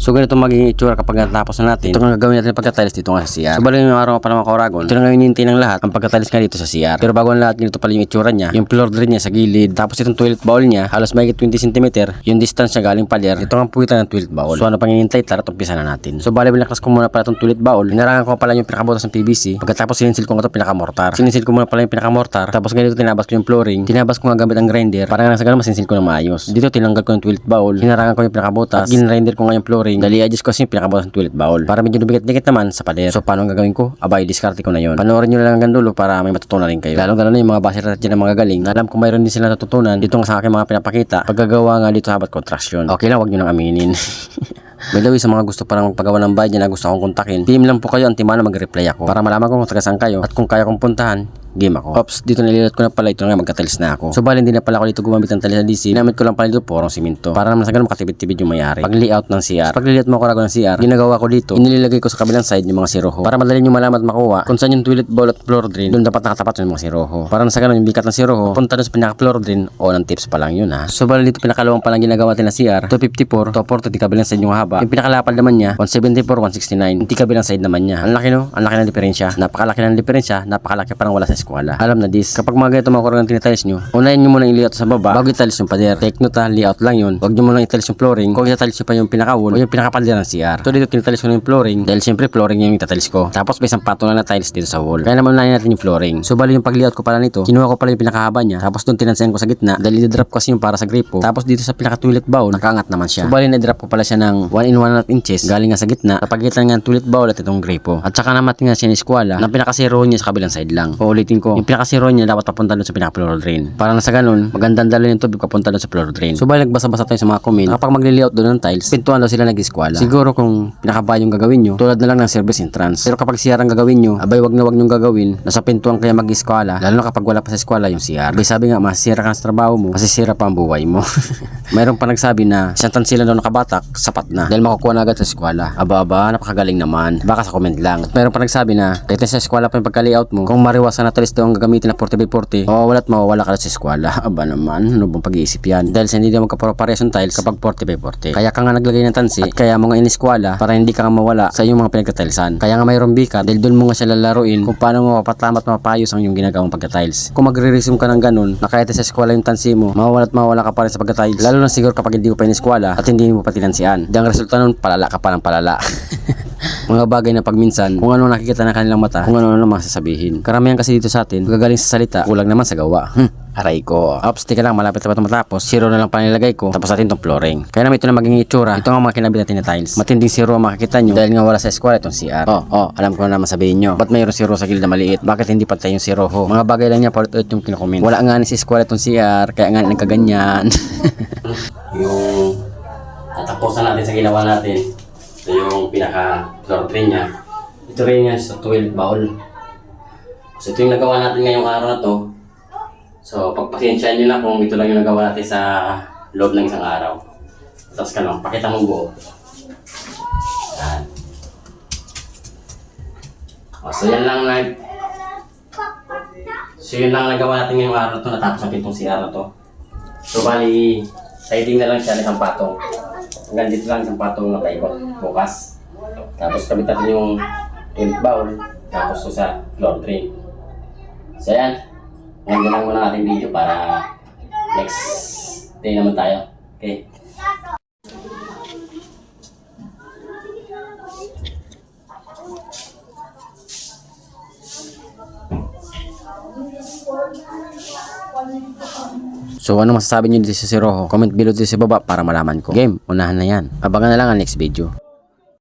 So ganito magiging itsura kapag natapos na natin. Ito nga gagawin natin pagka-tiles dito nga sa CR. So bali yung araw pa naman Oragon. Ito na nga hinihintay ng lahat ang pagka-tiles nga dito sa CR. Pero bago ang lahat, ganito pala yung itsura niya. Yung floor drain niya sa gilid. Tapos itong toilet bowl niya, halos may 20 cm. Yung distance niya galing pader. Ito ang puwitan ng toilet bowl. So ano pang hinihintay? Tara, umpisa na natin. So bali binaklas ko muna pala itong toilet bowl. Hinarangan ko pala yung pinakabutas ng PVC. Pagkatapos sininsil ko nga ito pinakamortar. Sininsil ko muna pala yung pinakamortar. Tapos ganito tinabas ko yung flooring. Tinabas ko nga gamit ang grinder. Para nga nasa ganun masinsil ko na maayos. Dito tinanggal ko yung toilet bowl. Hinarangan ko yung pinakabutas. At ginrinder ko nga yung flooring. Dali adjust ko kasi yung pinakabutas ng toilet bowl. Para medyo dubikit-dikit naman sa pader. So paano ang gagawin ko? Abay, diskarte ko na yun. Panoorin nyo lang hanggang dulo para may matutunan rin kayo. Lalo na yung mga basher natin dyan na mga galing. Alam ko mayroon din sila natutunan dito nga sa aking mga pinapakita. Paggagawa nga dito sa habat contraction. Okay lang, wag nyo nang aminin. By the way, sa mga gusto parang magpagawa ng bahay dyan na gusto akong kontakin, PM lang po kayo, Antimano, mag-reply ako para malaman ko kung taga saan kayo at kung kaya kong puntahan, game ako. Ops, dito nililat ko na pala ito nga magka-tiles na ako. So bali hindi na pala ako dito gumamit ng tiles na DC. Ginamit ko lang pala dito porong simento. Para naman sa ganun makatipid-tipid yung mayari. Pag layout ng CR. Pag layout mo ako ng CR, ginagawa ko dito, inilagay ko sa kabilang side yung mga siroho. Para madali nyo malaman at makuha kung saan yung toilet bowl at floor drain, doon dapat nakatapat yung mga siroho. Para na sa ganun yung bikat ng siroho, punta doon sa pinaka-floor drain o ng tips pa lang yun ha. So bali dito pinakalawang pa lang ginagawa natin na CR, 254, 240 kabilang side yung haba. Yung pinakalapad naman niya, 174, 169. Yung kabilang side naman niya. Ang laki no? Ang laki ng diferensya. Napakalaki ng diferensya, napakalaki parang wala sa eskwela. Alam na this. Kapag mga ganito mga kurang tinitiles nyo, unahin nyo muna yung layout sa baba bago i-tiles yung pader. Take note ha, layout lang yun. Huwag nyo muna i-tiles yung flooring kung i-tiles nyo pa yung pinaka-wall o yung pinaka-pader ng CR. So dito tinitiles ko na yung flooring dahil siyempre flooring yung i-tiles ko. Tapos may isang patong na tiles dito sa wall. Kaya naman unahin natin yung flooring. So bali yung pag-layout ko pala nito, kinuha ko pala yung pinakahaba niya. Tapos doon tinansayan ko sa gitna dahil i-drop kasi yung para sa gripo. Tapos dito sa pinaka-toilet bowl, nakaangat naman siya. So bali na-drop ko pala siya ng 1 in 1 inches galing nga sa gitna sa pagitan ng toilet bowl at itong gripo. At saka naman nga siya ni eskwala na pinaka-zero niya sa kabilang side lang. Uulitin ko, yung pinaka-zero niya dapat papunta doon sa pinaka-floor drain. Para na sa ganun, magandang dalo yung tubig papunta doon sa floor drain. So bali nagbasa-basa tayo sa mga comment. Kapag magli-layout doon ng tiles, pintuan daw sila nag-eskwala. Siguro kung pinaka-bahay yung gagawin nyo, tulad na lang ng service entrance. Pero kapag CR ang gagawin nyo, abay wag nyong gagawin. Nasa pintuan kaya mag-eskwala, lalo na kapag wala pa sa eskwala yung CR. Abay sabi nga, masisira ka sa trabaho mo, masisira pa ang buhay mo. Mayroon pa nagsabi na isang tansila daw nakabatak, sapat na. Dahil makukuha na agad sa eskwala. Aba, napakagaling naman. Baka sa comment lang. At mayroon pa nagsabi na, kahit sa eskwala pa yung pagka-layout mo, kung mariwasan na tiles daw ang gagamitin na 40x40, mawawala ka sa eskwala. Aba naman, ano bang pag-iisip yan? Dahil sa hindi daw magka-pares yung tiles kapag 40x40. Kaya ka nga naglagay ng tansi at kaya mo nga in-eskwala para hindi ka nga mawala sa iyong mga pinagka-tilesan. Kaya nga mayroong bikat dahil doon mo nga siya lalaruin kung paano mo mapatama at mapayos ang iyong ginagawang pagka-tiles. Kung magre-resume ka ng ganun, na kahit sa eskwala yung tansi mo, mawala ka pa rin sa pagka-tiles. Lalo na siguro kapag hindi mo pa in-eskwala at hindi mo pa tinansian. Dahil ang resulta nun, palala ka pa ng palala. Mga bagay na pagminsan, kung ano nakikita ng kanilang mata, kung ano masasabihin. Karamihan kasi dito sa atin, gagaling sa salita, kulang naman sa gawa. Aray ko. Ops, tika lang, malapit na ba matapos? Zero na lang pa nilagay ko. Tapos natin itong flooring. Kaya naman ito na maging itsura. Ito nga mga kinabit natin na tiles. Matinding zero ang makikita nyo dahil nga wala sa eskwela itong CR. Alam ko na naman sabihin nyo. Ba't mayroong zero sa gilid na maliit? Bakit hindi patay yung zero ho? Mga bagay lang niya, paulit-ulit yung kinokomment. Wala nga ni sa eskwela itong CR, kaya nga nagkaganyan. Yung tatapusan natin sa ginawa natin. Ito yung pinaka-floor drain niya. Ito rin yan sa toilet bowl. So ito yung nagawa natin ngayong araw na to. So pagpasensyahan nyo na kung ito lang yung nagawa natin sa loob ng isang araw. Tapos ka lang, pakita mo buo. Yan. So yan lang yun lang nagawa natin ngayong araw na to. Natapos natin itong CR na to. So bali, siding na lang siya ng isang patong. Hanggang dito lang isang patong na paikot bukas. Tapos kabit natin yung toilet bowl. Tapos sa floor drain. So yan. Hanggang lang muna ating video para next day naman tayo. Okay. So ano masasabi nyo dito sa Siroho? Comment below dito sa baba para malaman ko. Game, unahan na yan. Abangan na lang ang next video.